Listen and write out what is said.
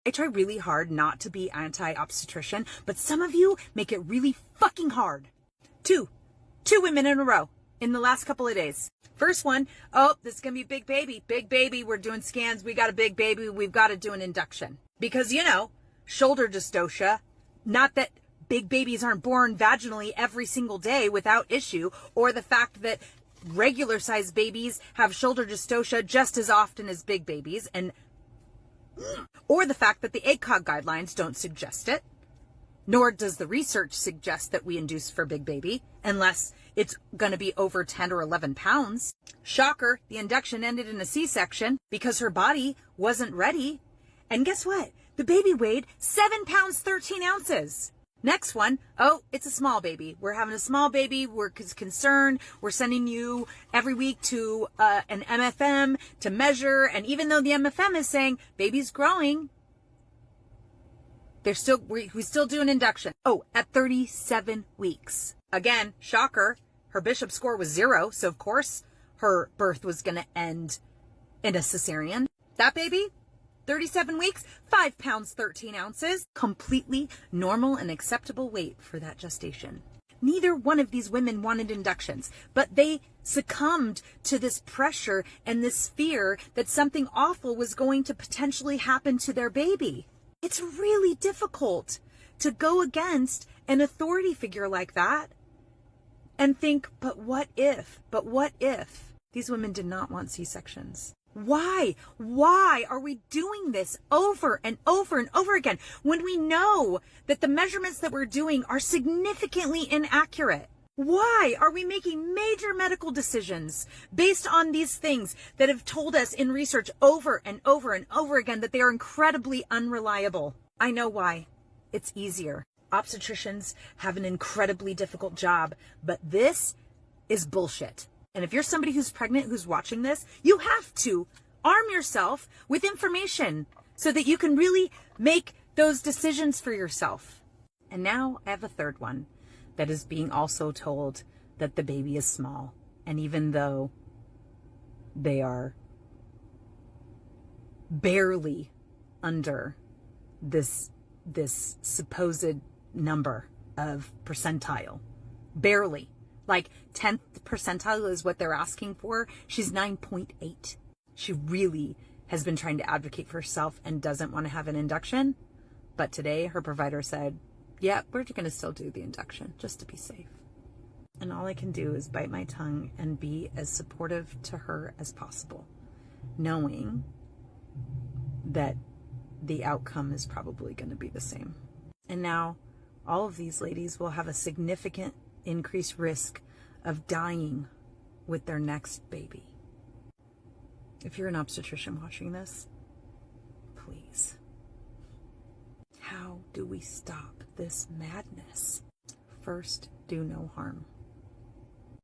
I try really hard not to be anti-obstetrician, but some of you make it really fucking hard. Two women in a row in the last couple of days. First one, oh, this is going to be big baby. We're doing scans. We got a big baby. We've got to do an induction. Because, shoulder dystocia, not that big babies aren't born vaginally every single day without issue, or the fact that regular sized babies have shoulder dystocia just as often as big babies, or the fact that the ACOG guidelines don't suggest it, nor does the research suggest that we induce for big baby unless it's going to be over 10 or 11 pounds. Shocker, the induction ended in a C-section because her body wasn't ready. And guess what? The baby weighed 7 pounds, 13 ounces. Next one, oh, it's a small baby. We're having a small baby. We're concerned. We're sending you every week to an MFM to measure. And even though the MFM is saying baby's growing, we still do an induction. Oh, at 37 weeks. Again, shocker, her Bishop score was 0. So of course her birth was going to end in a cesarean. That baby, 37 weeks, 5 pounds, 13 ounces. Completely normal and acceptable weight for that gestation. Neither one of these women wanted inductions, but they succumbed to this pressure and this fear that something awful was going to potentially happen to their baby. It's really difficult to go against an authority figure like that and think, but what if? But what if? These women did not want C-sections. Why? Why are we doing this over and over and over again when we know that the measurements that we're doing are significantly inaccurate? Why are we making major medical decisions based on these things that have told us in research over and over and over again that they are incredibly unreliable? I know why. It's easier. Obstetricians have an incredibly difficult job, but this is bullshit. And if you're somebody who's pregnant, who's watching this, you have to arm yourself with information so that you can really make those decisions for yourself. And now I have a third one that is being also told that the baby is small. And even though they are barely under this supposed number of percentile, barely, like 10th percentile is what they're asking for. She's 9.8. She really has been trying to advocate for herself and doesn't want to have an induction. But today her provider said, yeah, we're going to still do the induction just to be safe. And all I can do is bite my tongue and be as supportive to her as possible, knowing that the outcome is probably going to be the same. And now all of these ladies will have a significant increased risk of dying with their next baby. If you're an obstetrician watching this, please. How do we stop this madness? First, do no harm.